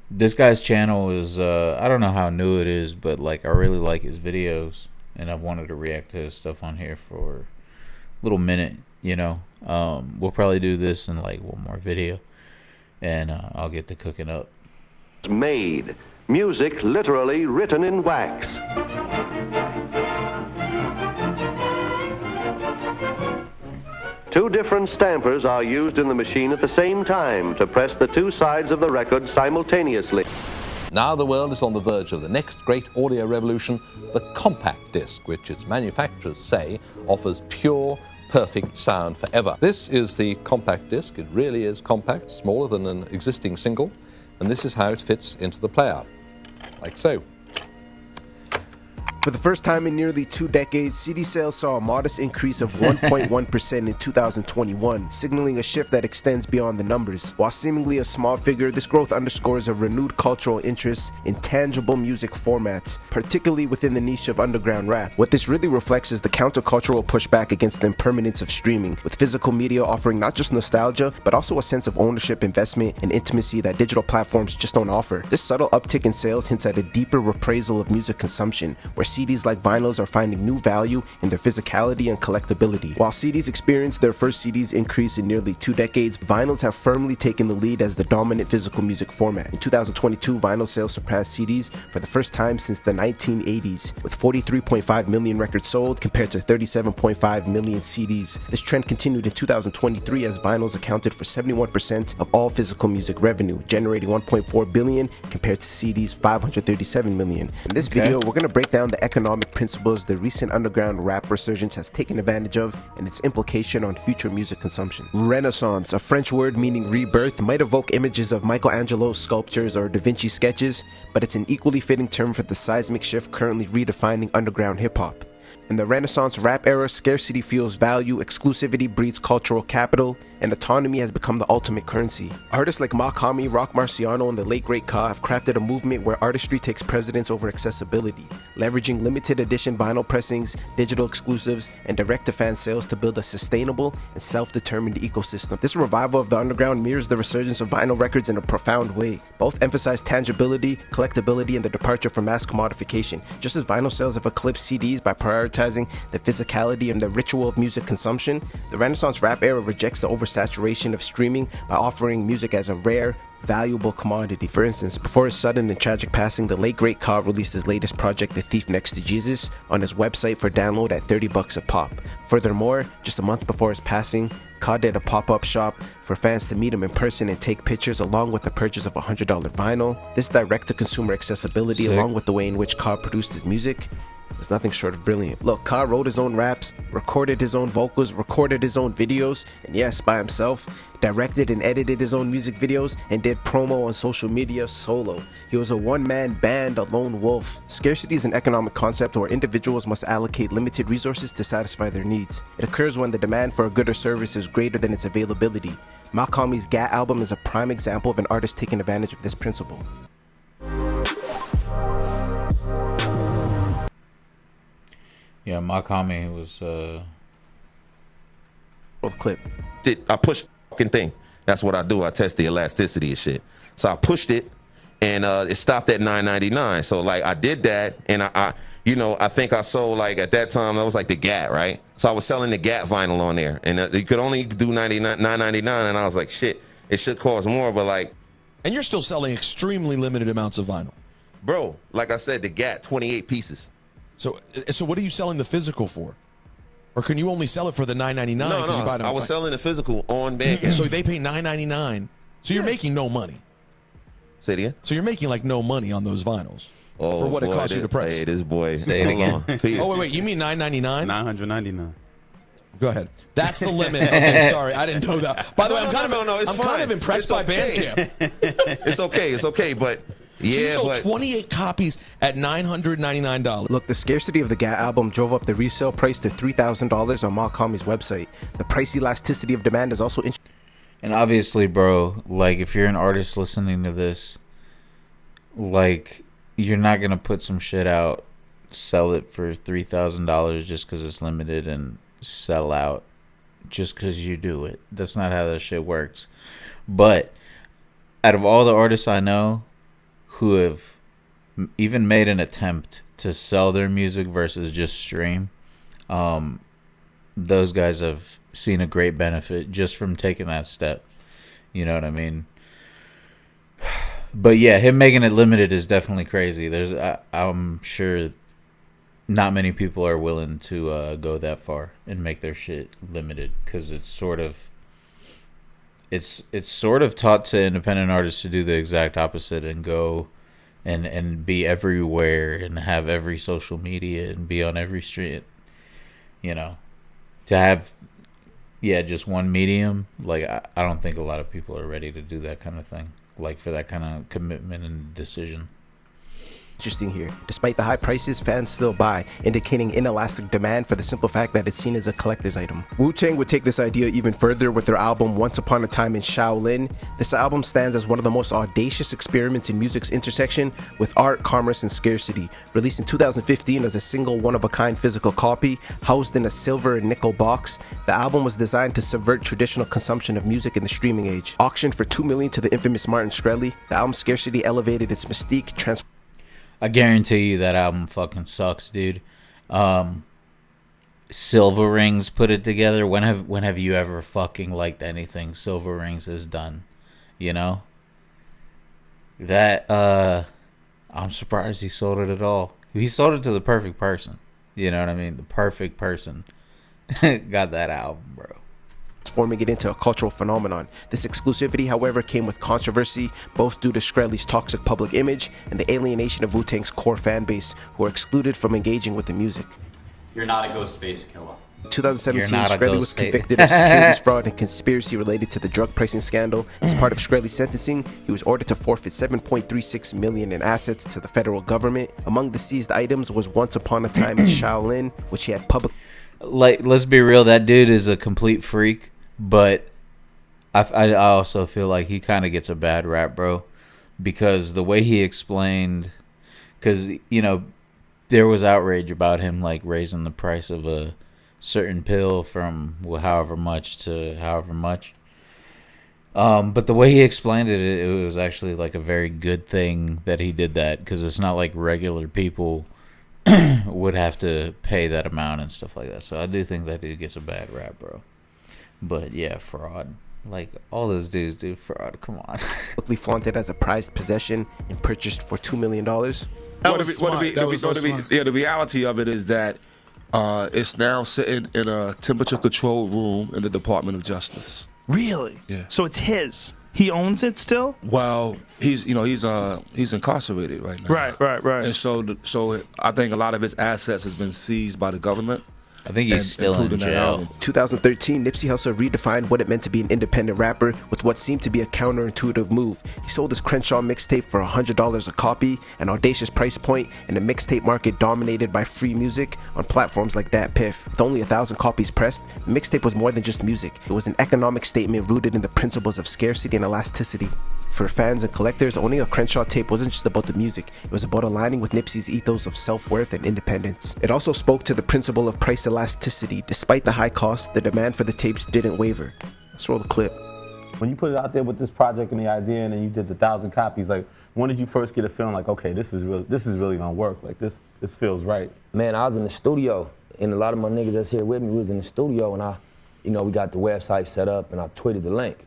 This guy's channel is I don't know how new it is, but like I really like his videos, and I've wanted to react to his stuff on here for a little minute. We'll probably do this in like one more video, and I'll get to cooking up. Made. Music literally written in wax. Two different stampers are used in the machine at the same time to press the two sides of the record simultaneously. Now the world is on the verge of the next great audio revolution, the compact disc, which its manufacturers say offers pure, perfect sound forever. This is the compact disc. It really is compact, smaller than an existing single, and this is how it fits into the player, like so. For the first time in nearly 2 decades, CD sales saw a modest increase of 1.1% in 2021, signaling a shift that extends beyond the numbers. While seemingly a small figure, this growth underscores a renewed cultural interest in tangible music formats, particularly within the niche of underground rap. What this really reflects is the countercultural pushback against the impermanence of streaming, with physical media offering not just nostalgia, but also a sense of ownership, investment, and intimacy that digital platforms just don't offer. This subtle uptick in sales hints at a deeper reprisal of music consumption, where CDs like vinyls are finding new value in their physicality and collectability. While CDs experienced their first CDs increase in nearly 2 decades, vinyls have firmly taken the lead as the dominant physical music format. In 2022, vinyl sales surpassed CDs for the first time since the 1980s, with 43.5 million records sold compared to 37.5 million CDs. This trend continued in 2023 as vinyls accounted for 71% of all physical music revenue, generating 1.4 billion compared to CDs 537 million. In this video, we're going to break down the economic principles the recent underground rap resurgence has taken advantage of and its implication on future music consumption. Renaissance, a French word meaning rebirth, might evoke images of Michelangelo's sculptures or Da Vinci sketches, but it's an equally fitting term for the seismic shift currently redefining underground hip-hop. In the Renaissance rap era, scarcity fuels value, exclusivity breeds cultural capital, and autonomy has become the ultimate currency. Artists like Makami, Rock Marciano, and the late great Ka have crafted a movement where artistry takes precedence over accessibility, leveraging limited edition vinyl pressings, digital exclusives, and direct-to-fan sales to build a sustainable and self-determined ecosystem. This revival of the underground mirrors the resurgence of vinyl records in a profound way. Both emphasize tangibility, collectability, and the departure from mass commodification. Just as vinyl sales have eclipsed CDs by prioritizing the physicality and the ritual of music consumption, the Renaissance rap era rejects the oversaturation of streaming by offering music as a rare, valuable commodity. For instance, before his sudden and tragic passing, the late great Ka released his latest project, The Thief Next to Jesus, on his website for download at $30 a pop. Furthermore, just a month before his passing, Ka did a pop-up shop for fans to meet him in person and take pictures along with the purchase of a $100 vinyl. This direct-to-consumer accessibility, along with the way in which Ka produced his music, was nothing short of brilliant. Look, Ka wrote his own raps, recorded his own vocals, recorded his own videos, and yes, by himself, directed and edited his own music videos, and did promo on social media solo. He was a one-man band, a lone wolf. Scarcity is an economic concept where individuals must allocate limited resources to satisfy their needs. It occurs when the demand for a good or service is greater than its availability. Malcolm's Gawd album is a prime example of an artist taking advantage of this principle. Yeah, Makami was clip. I pushed the fucking thing. That's what I do. I test the elasticity and shit. So I pushed it, and it stopped at $9.99. So like I did that, and I think I sold, like at that time that was like the Gawd, right? So I was selling the Gawd vinyl on there, and you could only do $9.99, and I was like, shit, it should cost more, but like. And you're still selling extremely limited amounts of vinyl, bro. Like I said, the Gawd 28 pieces. So what are you selling the physical for? Or can you only sell it for the $9.99? No, I was selling the physical on Bandcamp. So they pay $9.99. So you're making no money. Say it again? So you're making like no money on those vinyls for what boy, it costs you to press. Hey, this boy. Say it again. Oh, wait, you mean $9.99? $999. Go ahead. That's the limit. Okay, sorry, I didn't know that. By the way, I'm kind of impressed by Bandcamp. It's okay, but yeah, so you sold 28 copies at $999. Look, the scarcity of the Gawd album drove up the resale price to $3,000 on Malcolm's website. The price elasticity of demand is also interesting. And obviously, bro, like if you're an artist listening to this, like you're not gonna put some shit out, sell it for $3,000 just because it's limited, and sell out just because you do it. That's not how that shit works. But out of all the artists I know, who have even made an attempt to sell their music versus just stream, those guys have seen a great benefit just from taking that step. You know what I mean? But yeah, him making it limited is definitely crazy. I'm sure not many people are willing to go that far and make their shit limited, because it's sort of taught to independent artists to do the exact opposite and go and be everywhere and have every social media and be on every street. You know, to have just one medium, like I don't think a lot of people are ready to do that kind of thing, like for that kind of commitment and decision. Interesting here. Despite the high prices, fans still buy, indicating inelastic demand for the simple fact that it's seen as a collector's item. Wu-Tang would take this idea even further with their album Once Upon a Time in Shaolin. This album stands as one of the most audacious experiments in music's intersection with art, commerce, and scarcity. Released in 2015 as a single one-of-a-kind physical copy, housed in a silver and nickel box, the album was designed to subvert traditional consumption of music in the streaming age. Auctioned for $2 million to the infamous Martin Shkreli, the album's scarcity elevated its mystique, I guarantee you that album fucking sucks, dude. Silver Rings put it together. When have you ever fucking liked anything Silver Rings has done? You know? That I'm surprised he sold it at all. He sold it to the perfect person. You know what I mean? The perfect person got that album, bro. Transforming it into a cultural phenomenon. This exclusivity, however, came with controversy, both due to Shkreli's toxic public image and the alienation of Wu-Tang's core fan base, who are excluded from engaging with the music. You're not a Ghostface killer. In 2017, Shkreli was convicted of securities fraud and conspiracy related to the drug pricing scandal. As part of Shkreli's sentencing, he was ordered to forfeit $7.36 million in assets to the federal government. Among the seized items was Once Upon a Time in Shaolin, which he had public. Like, let's be real, that dude is a complete freak. But I also feel like he kind of gets a bad rap, bro, because the way he explained, because, you know, there was outrage about him, like, raising the price of a certain pill from however much to however much. But the way he explained it, it was actually, like, a very good thing that he did that, because it's not like regular people would have to pay that amount and stuff like that. So I do think that dude gets a bad rap, bro. But yeah, fraud. Like, all those dudes do fraud. Come on. Publicly flaunted as a prized possession and purchased for $2 million. The reality of it is that it's now sitting in a temperature-controlled room in the Department of Justice. Really? Yeah. So it's his. He owns it still? Well, he's incarcerated right now. Right. And so I think a lot of his assets has been seized by the government. I think he's still in jail. 2013, Nipsey Hussle redefined what it meant to be an independent rapper with what seemed to be a counterintuitive move. He sold his Crenshaw mixtape for $100 a copy, an audacious price point in a mixtape market dominated by free music on platforms like Dat Piff. With only 1,000 copies pressed, the mixtape was more than just music. It was an economic statement rooted in the principles of scarcity and elasticity. For fans and collectors, owning a Crenshaw tape wasn't just about the music, it was about aligning with Nipsey's ethos of self-worth and independence. It also spoke to the principle of price elasticity. Despite the high cost, the demand for the tapes didn't waver. Let's roll the clip. When you put it out there with this project and the idea, and then you did the 1,000 copies, like, when did you first get a feeling like, okay, this is really gonna work, like this feels right? Man, I was in the studio, and a lot of my niggas that's here with me was in the studio, and we got the website set up, and I tweeted the link.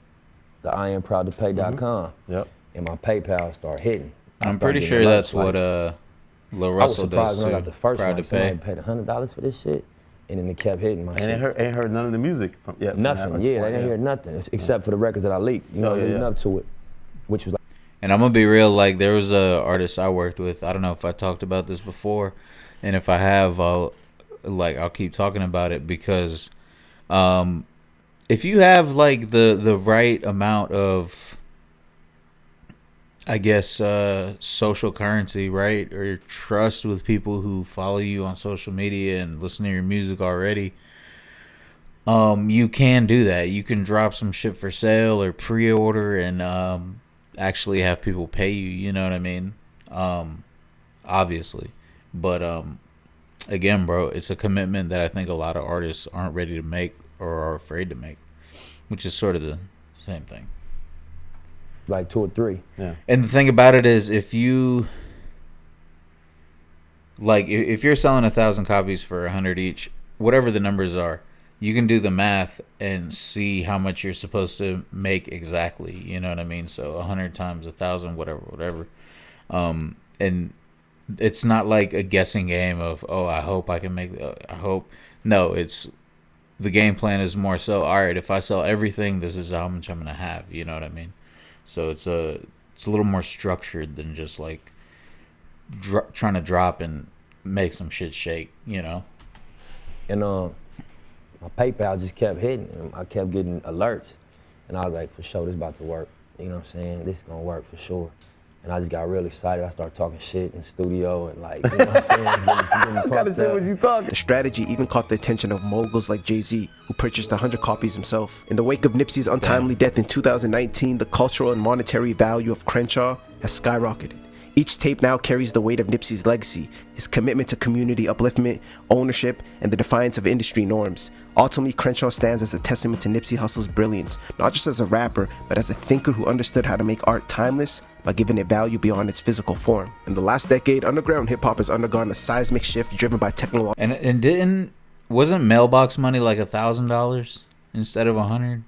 The IamProudToPay.com. Yep. And my PayPal started hitting. I'm pretty sure that's what Lil Russell does too. I was surprised when I got the first Proud one. to Pay. Somebody paid $100 for this shit, and then it kept hitting my shit. And ain't heard none of the music from yet. Nothing. They didn't hear nothing except for the records that I leaked. Leading up to it, which was like. And I'm gonna be real. Like, there was a artist I worked with. I don't know if I talked about this before, and if I have, I'll keep talking about it because. If you have, like, the right amount of, I guess, social currency, right, or trust with people who follow you on social media and listen to your music already, you can do that. You can drop some shit for sale or pre-order and actually have people pay you, you know what I mean? Obviously. But, again, bro, it's a commitment that I think a lot of artists aren't ready to make or are afraid to make, which is sort of the same thing. like 2 or 3. Yeah. And the thing about it is, if you like, if you're selling 1,000 copies for 100 each, whatever the numbers are, you can do the math and see how much you're supposed to make exactly. You know what I mean? So 100 times 1,000, whatever. And it's not like a guessing game of, oh, I hope I can make. I hope. No, it's the game plan is more so, all right, if I sell everything, this is how much I'm gonna have. You know what I mean? So it's a little more structured than just like trying to drop and make some shit shake. You know? And my PayPal just kept hitting, and I kept getting alerts, and I was like, for sure, this about to work. You know what I'm saying? This is gonna work for sure. And I just got real excited. I started talking shit in the studio and like, you know what I'm saying? Getting Gotta say what you talking. The strategy even caught the attention of moguls like Jay-Z, who purchased 100 copies himself. In the wake of Nipsey's untimely death in 2019, the cultural and monetary value of Crenshaw has skyrocketed. Each tape now carries the weight of Nipsey's legacy, his commitment to community upliftment, ownership, and the defiance of industry norms. Ultimately, Crenshaw stands as a testament to Nipsey Hussle's brilliance, not just as a rapper, but as a thinker who understood how to make art timeless by giving it value beyond its physical form. In the last decade, underground hip-hop has undergone a seismic shift driven by technology. And wasn't Mailbox Money like $1,000 instead of 100?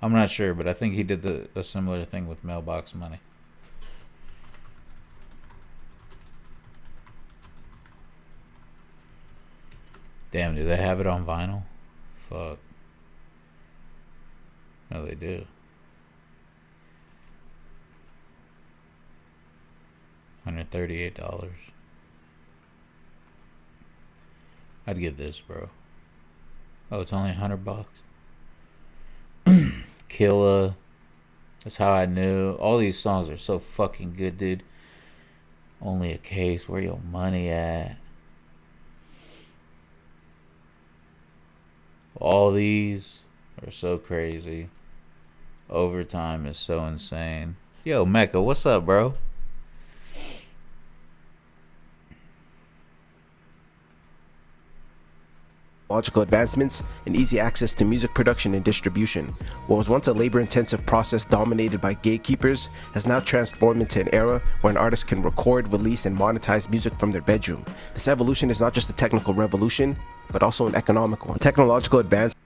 I'm not sure, but I think he did a similar thing with Mailbox Money. Damn, do they have it on vinyl? Fuck. No, they do. $138. I'd get this, bro. Oh, it's only $100. Killa. That's How I Knew. All these songs are so fucking good, dude. Only a Case. Where your money at? All these are so crazy. Overtime is so insane. Yo, Mecca, what's up, bro? Technological advancements and easy access to music production and distribution. What was once a labor-intensive process dominated by gatekeepers has now transformed into an era where an artist can record, release, and monetize music from their bedroom. This evolution is not just a technical revolution, but also an economic one. Technological advancements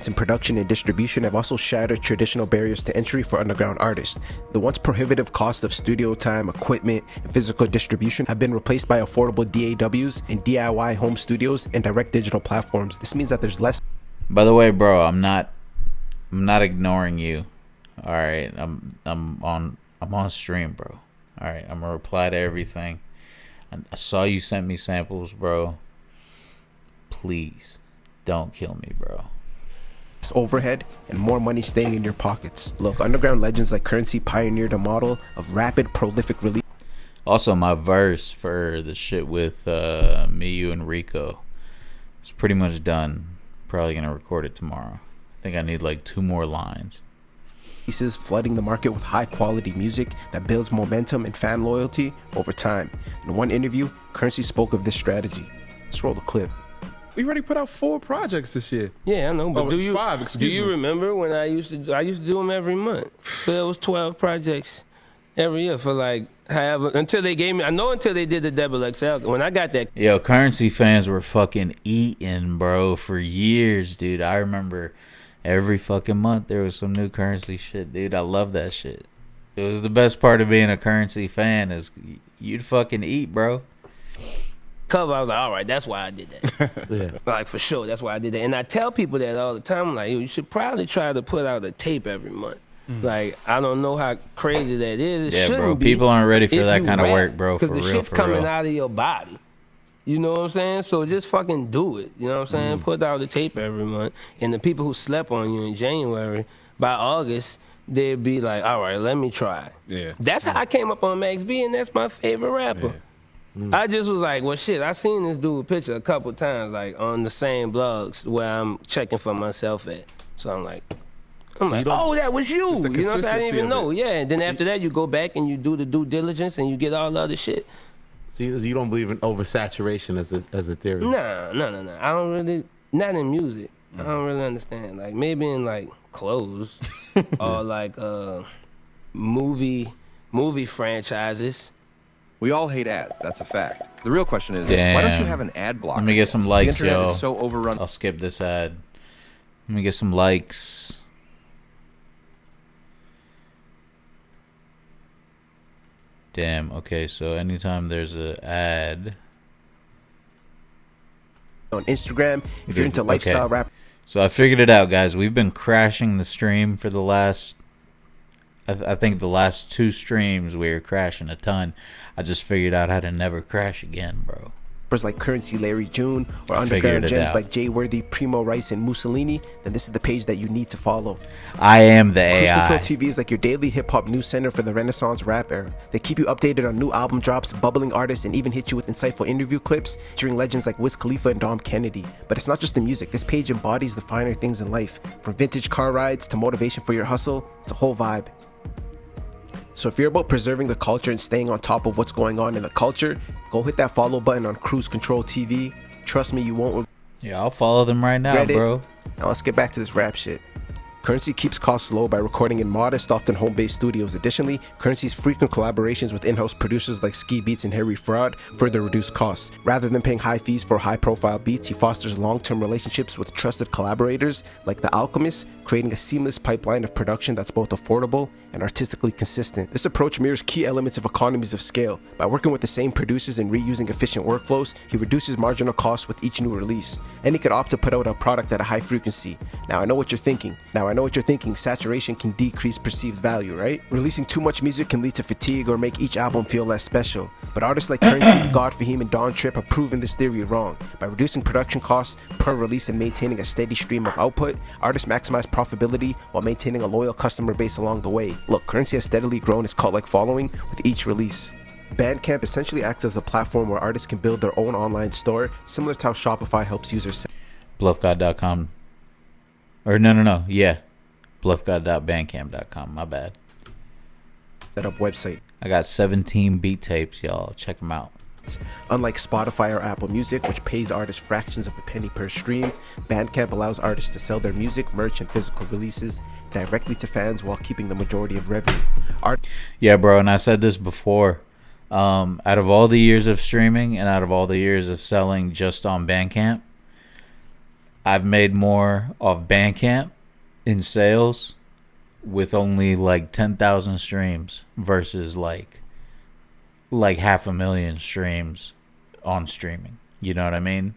in production and distribution have also shattered traditional barriers to entry for underground artists. The once prohibitive cost of studio time, equipment, and physical distribution have been replaced by affordable DAWs and DIY home studios and direct digital platforms. This means that there's less. By the way, bro, I'm not ignoring you. All right, I'm on stream, bro. All right, I'm gonna reply to everything. I saw you sent me samples, bro. Please don't kill me, bro. Overhead and more money staying in your pockets. Look, underground legends like Currency pioneered a model of rapid, prolific release. Also, my verse for the shit with me, you, and Rico is pretty much done. Probably gonna record it tomorrow. I think I need like 2 more lines. Pieces flooding the market with high quality music that builds momentum and fan loyalty over time. In one interview, Currency spoke of this strategy. Let's roll the clip. We already put out 4 projects this year. Yeah, I know, but it's 5, do you remember when I used to do them every month? So it was 12 projects every year for like however until they gave me. I know until they did the double XL. When I got that. Yo, Currency fans were fucking eating, bro, for years, dude. I remember every fucking month there was some new Currency shit, dude. I love that shit. It was the best part of being a Currency fan is you'd fucking eat, bro. Cover, I was like, all right, that's why I did that. Yeah. Like, for sure, that's why I did that. And I tell people that all the time. I'm like, you should probably try to put out a tape every month. Like, I don't know how crazy that is. It shouldn't bro, be people aren't ready for that kind of rap, work, bro, for real, because the shit's coming out of your body. You know what I'm saying? So just fucking do it. You know what I'm saying? Put out the tape every month. And the people who slept on you in January, by August, they'd be like, all right, let me try. Yeah. That's how I came up on Max B, and that's my favorite rapper. Yeah. I just was like, well, shit, I seen this dude picture a couple times, like on the same blogs where I'm checking for myself at. So I'm like, oh, that was you. You know what I'm saying? I didn't even know. Yeah, and then after that, you go back and you do the due diligence and you get all the other shit. So you don't believe in oversaturation as a theory? No. I don't really, not in music. I don't really understand. Like maybe in like clothes or like movie franchises. We all hate ads. That's a fact. The real question is, why don't you have an ad blocker? Let me get some likes, the internet yo. is so overrun. I'll skip this ad. Let me get some likes. Damn. Okay, so anytime there's an ad on Instagram, if you're into lifestyle rap. So I figured it out, guys. We've been crashing the stream for the last, I think the last 2 streams we were crashing a ton. I just figured out how to never crash again, bro. Like Currency Larry June or underground gems like Jay Worthy, Primo Rice, and Mussolini, then this is the page that you need to follow. I am the AI. Cruise Control TV is like your daily hip-hop news center for the Renaissance rap era. They keep you updated on new album drops, bubbling artists, and even hit you with insightful interview clips featuring legends like Wiz Khalifa and Dom Kennedy. But it's not just the music. This page embodies the finer things in life. From vintage car rides to motivation for your hustle, it's a whole vibe. So if you're about preserving the culture and staying on top of what's going on in the culture, go hit that follow button on Cruise Control TV. Trust me, you won't. Yeah, I'll follow them right now, bro. Now let's get back to this rap shit. Currency keeps costs low by recording in modest, often home-based studios. Additionally, Currency's frequent collaborations with in-house producers like Ski Beats and Harry Fraud further reduce costs. Rather than paying high fees for high-profile beats, he fosters long-term relationships with trusted collaborators like The Alchemist, creating a seamless pipeline of production that's both affordable and artistically consistent. This approach mirrors key elements of economies of scale. By working with the same producers and reusing efficient workflows, he reduces marginal costs with each new release. And he could opt to put out a product at a high frequency. Now I know what you're thinking. Saturation can decrease perceived value, right? Releasing too much music can lead to fatigue or make each album feel less special. But artists like Currency, gawd, Fahim, and Don Trip have proven this theory wrong. By reducing production costs per release and maintaining a steady stream of output, artists maximize profitability while maintaining a loyal customer base along the way. Look, Currency has steadily grown his cult-like following with each release. Bandcamp essentially acts as a platform where artists can build their own online store, similar to how Shopify helps users. Bluffgawd.com. Or no. Yeah. bluffgawd.bandcamp.com. My bad. Set up website. I got 17 beat tapes, y'all. Check them out. Unlike Spotify or Apple Music, which pays artists fractions of a penny per stream, Bandcamp allows artists to sell their music, merch, and physical releases directly to fans while keeping the majority of revenue. Yeah, bro, and I said this before. Out of all the years of streaming and out of all the years of selling just on Bandcamp, I've made more off Bandcamp in sales with only like 10,000 streams versus like 500,000 streams on streaming. You know what I mean?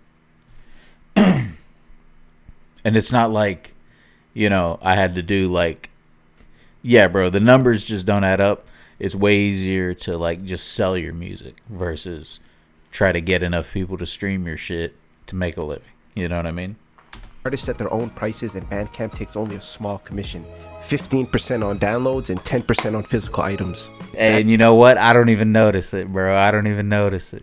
And it's not like, you know, I had to do like, yeah, bro, the numbers just don't add up. It's way easier to like just sell your music versus try to get enough people to stream your shit to make a living. You know what I mean? Artists set their own prices and Bandcamp takes only a small commission. 15% on downloads and 10% on physical items. Hey, and you know what? I don't even notice it, bro. I don't even notice it.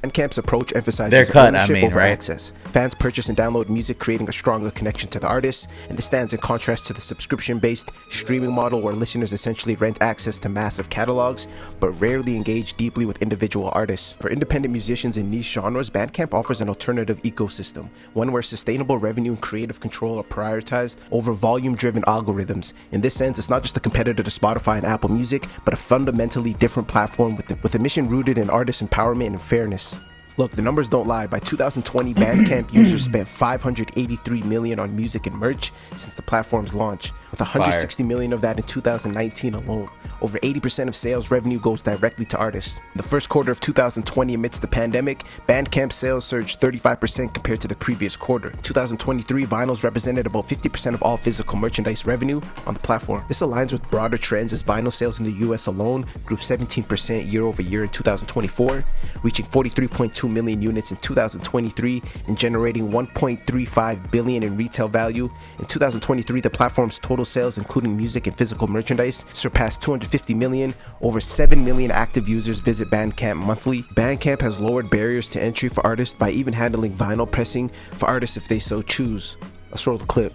Bandcamp's approach emphasizes their cut, ownership over right? access. Fans purchase and download music, creating a stronger connection to the artist, and this stands in contrast to the subscription-based streaming model where listeners essentially rent access to massive catalogs, but rarely engage deeply with individual artists. For independent musicians in niche genres, Bandcamp offers an alternative ecosystem, one where sustainable revenue and creative control are prioritized over volume-driven algorithms. In this sense, it's not just a competitor to Spotify and Apple Music, but a fundamentally different platform with a mission rooted in artist empowerment and fairness. Look, the numbers don't lie. By 2020, Bandcamp users spent $583 million on music and merch since the platform's launch, with $160 million of that in 2019 alone. Over 80% of sales revenue goes directly to artists. In the first quarter of 2020, amidst the pandemic, Bandcamp sales surged 35% compared to the previous quarter. In 2023, vinyls represented about 50% of all physical merchandise revenue on the platform. This aligns with broader trends as vinyl sales in the US alone grew 17% year over year in 2024, reaching 43.2 million units in 2023 and generating 1.35 billion in retail value. In 2023, the platform's total sales, including music and physical merchandise, surpassed 250 million. Over 7 million active users visit Bandcamp monthly. Bandcamp has lowered barriers to entry for artists by even handling vinyl pressing for artists if they so choose. Let's roll the clip.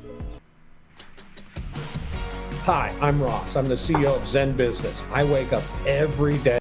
Hi, I'm Ross. I'm the CEO of Zen Business. I wake up every day.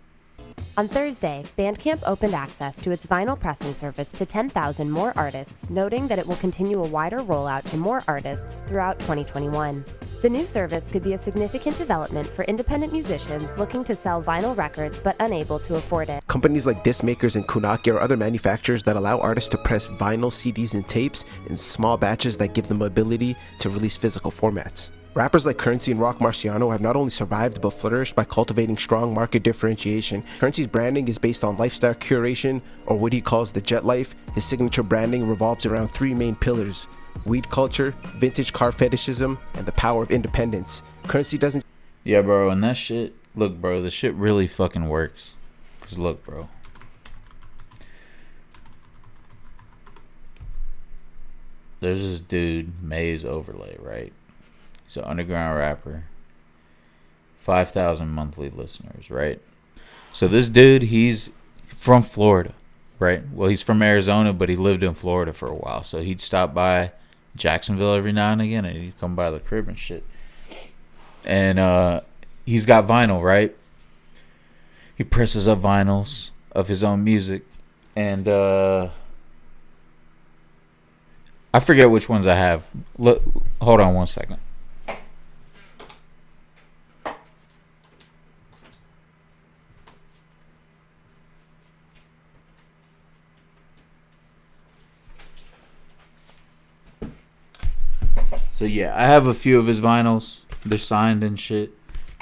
On Thursday, Bandcamp opened access to its vinyl pressing service to 10,000 more artists, noting that it will continue a wider rollout to more artists throughout 2021. The new service could be a significant development for independent musicians looking to sell vinyl records but unable to afford it. Companies like disc makers and Kunaki are other manufacturers that allow artists to press vinyl, CDs, and tapes in small batches that give them the ability to release physical formats. Rappers like Currency and Rock Marciano have not only survived but flourished by cultivating strong market differentiation. Currency's branding is based on lifestyle curation, or what he calls the jet life. His signature branding revolves around three main pillars: weed culture, vintage car fetishism, and the power of independence. Currency doesn't... Yeah, bro, and that shit... Look, bro, the shit really fucking works. Because look, bro. There's this dude, Maze Overlay, right? He's an underground rapper. 5,000 monthly listeners, right? So this dude, he's from Florida, right? Well, he's from Arizona, but he lived in Florida for a while. So he'd stop by Jacksonville every now and again, and he'd come by the crib and shit. And he's got vinyl, right? He presses up vinyls of his own music. And I forget which ones I have. Look, hold on one second. So yeah, I have a few of his vinyls. They're signed and shit.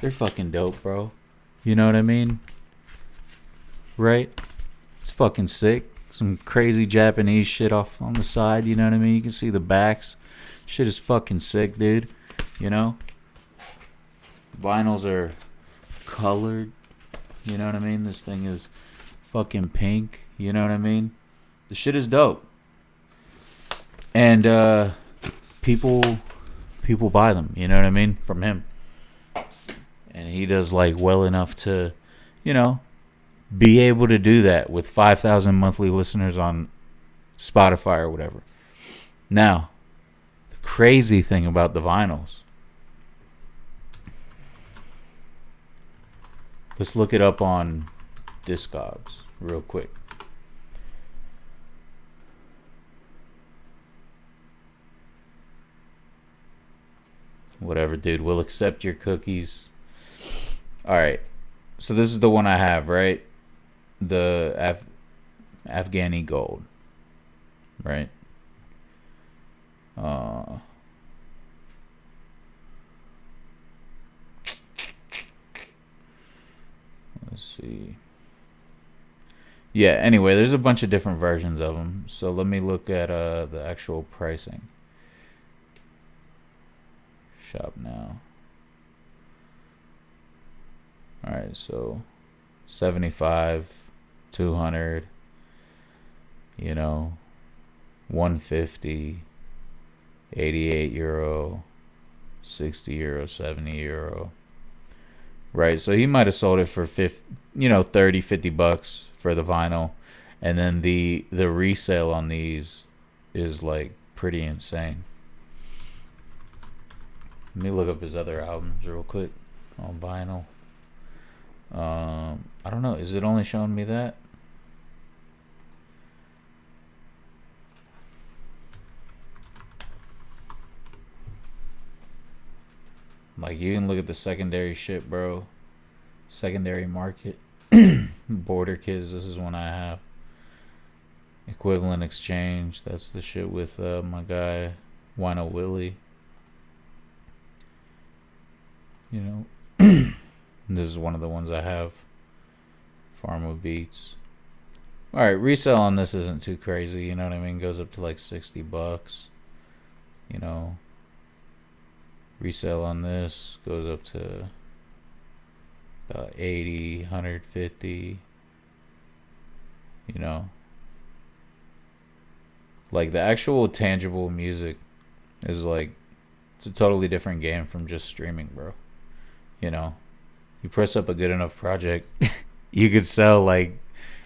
They're fucking dope, bro. You know what I mean? Right? It's fucking sick. Some crazy Japanese shit off on the side, you know what I mean? You can see the backs. Shit is fucking sick, dude. You know? Vinyls are colored. You know what I mean? This thing is fucking pink. You know what I mean? The shit is dope. And people buy them, you know what I mean, from him. And he does like well enough to, you know, be able to do that with 5,000 monthly listeners on Spotify or whatever. Now, the crazy thing about the vinyls, let's look it up on Discogs real quick. Whatever, dude. We'll accept your cookies. Alright. So this is the one I have, right? The Afghani Gold. Right? Let's see. Yeah, anyway, there's a bunch of different versions of them. So let me look at the actual pricing. Shop now. Alright, so 75, 200, you know, 150, 88 euro, 60 euro, 70 euro. Right, so he might have sold it for 30, 50 bucks for the vinyl, and then the resale on these is like pretty insane. Let me look up his other albums real quick on vinyl. I don't know. Is it only showing me that? Like, you can look at the secondary shit, bro. Secondary market. Border Kids, this is one I have. Equivalent Exchange, that's the shit with my guy, Wino Willie. You know, this is one of the ones I have. Pharma Beats. Alright, resale on this isn't too crazy, you know what I mean? Goes up to like 60 bucks. You know, resale on this goes up to about 80, 150. You know, like the actual tangible music is like, it's a totally different game from just streaming, bro. You know, you press up a good enough project, you could sell like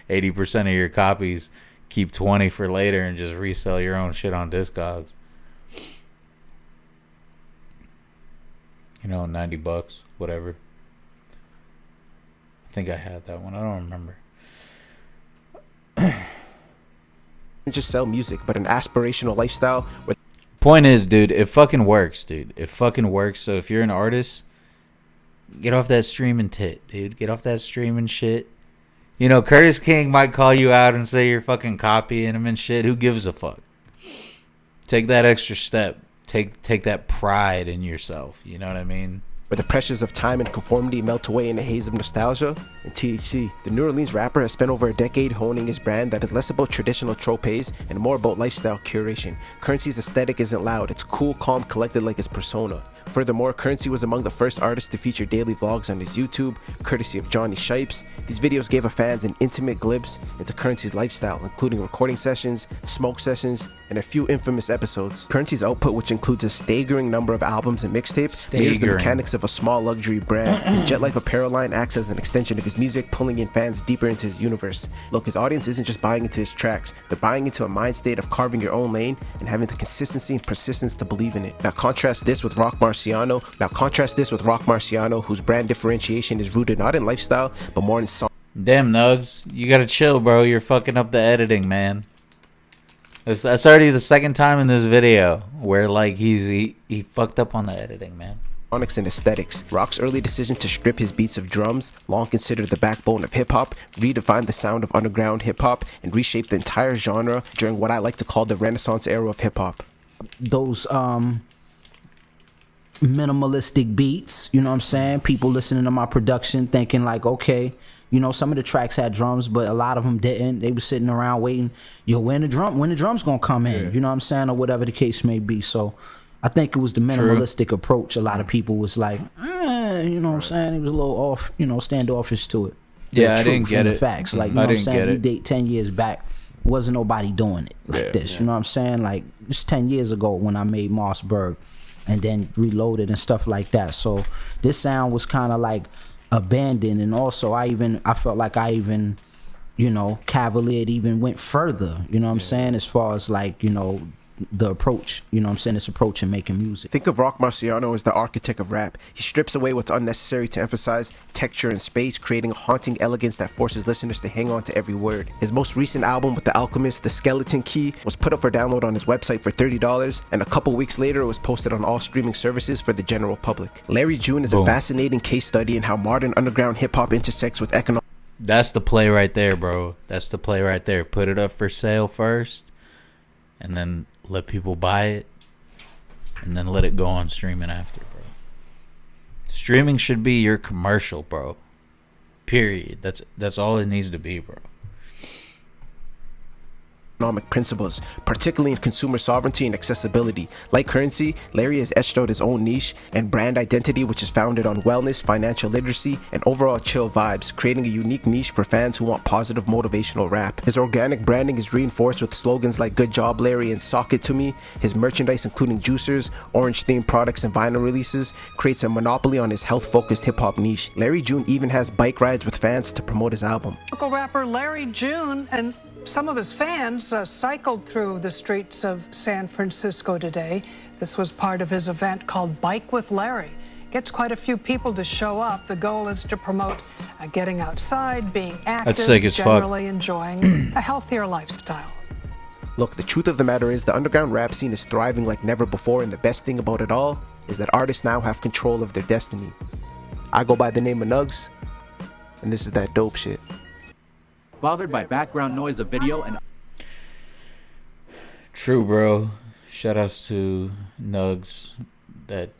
80% of your copies, keep 20 for later, and just resell your own shit on Discogs. You know, 90 bucks, whatever. I think I had that one. I don't remember. Just sell music, but an aspirational lifestyle where Point is, dude, it fucking works, dude. It fucking works. So if you're an artist, get off that streaming tit, dude. Get off that streaming shit. You know, Curtis King might call you out and say you're fucking copying him and shit. Who gives a fuck? Take that extra step. Take that pride in yourself. You know what I mean? Where the pressures of time and conformity melt away in a haze of nostalgia. And THC, the New Orleans rapper, has spent over a decade honing his brand that is less about traditional tropes and more about lifestyle curation. Currency's aesthetic isn't loud, it's cool, calm, collected like his persona. Furthermore, Currency was among the first artists to feature daily vlogs on his YouTube, courtesy of Johnny Shipes. These videos gave our fans an intimate glimpse into Currency's lifestyle, including recording sessions, smoke sessions, and a few infamous episodes. Currency's output, which includes a staggering number of albums and mixtapes, mirrors the mechanics of a small luxury brand. The Jet Life apparel line acts as an extension of his music, pulling in fans deeper into his universe. Look, his audience isn't just buying into his tracks, they're buying into a mind state of carving your own lane and having the consistency and persistence to believe in it. Now contrast this with Rock Marciano, whose brand differentiation is rooted not in lifestyle, but more in song. Damn, Nugs, you gotta chill, bro. You're fucking up the editing, man. That's already the second time in this video where like he fucked up on the editing, man. And aesthetics. Rock's early decision to strip his beats of drums, long considered the backbone of hip-hop, redefined the sound of underground hip-hop, and reshaped the entire genre during what I like to call the Renaissance era of hip-hop. Those minimalistic beats, you know what I'm saying? People listening to my production thinking like, okay, you know, some of the tracks had drums, but a lot of them didn't. They were sitting around waiting, yo, when the drums gonna come in, you know what I'm saying, or whatever the case may be. So I think it was the minimalistic approach. A lot of people was like, you know what I'm saying? It was a little off, you know, standoffish to it. Yeah, I didn't get it. Facts, like, you know what I'm saying? You date 10 years back, wasn't nobody doing it like this. You know what I'm saying? Like, it's 10 years ago when I made Mossberg and then reloaded and stuff like that. So this sound was kind of like abandoned, and also I felt like I even, you know, cavaliered even went further, you know what I'm saying, as far as like, you know, the approach, you know what I'm saying, this approach in making music. Think of Rock Marciano as the architect of rap. He strips away what's unnecessary to emphasize texture and space, creating a haunting elegance that forces listeners to hang on to every word. His most recent album with The Alchemist, The Skeleton Key, was put up for download on his website for $30, and a couple weeks later it was posted on all streaming services for the general public. Larry June is a fascinating case study in how modern underground hip-hop intersects with economic. That's the play right there, bro. That's the play right there. Put it up for sale first, and then let people buy it, and then let it go on streaming after, bro. Streaming should be your commercial, bro. Period. That's all it needs to be, bro. Economic principles, particularly in consumer sovereignty and accessibility. Like Currency, Larry has etched out his own niche and brand identity, which is founded on wellness, financial literacy, and overall chill vibes, creating a unique niche for fans who want positive motivational rap. His organic branding is reinforced with slogans like "Good Job, Larry" and "Sock It To Me." His merchandise, including juicers, orange-themed products, and vinyl releases, creates a monopoly on his health-focused hip-hop niche. Larry June even has bike rides with fans to promote his album. Local rapper Larry June and some of his fans cycled through the streets of San Francisco today. This was part of his event called Bike with Larry. Gets quite a few people to show up. The goal is to promote getting outside, being active, generally enjoying a healthier lifestyle. Look, the truth of the matter is the underground rap scene is thriving like never before, and the best thing about it all is that artists now have control of their destiny. I go by the name of Nugs, and this is that dope shit. Bothered by background noise of video and... True, bro. Shout outs to Nugs, that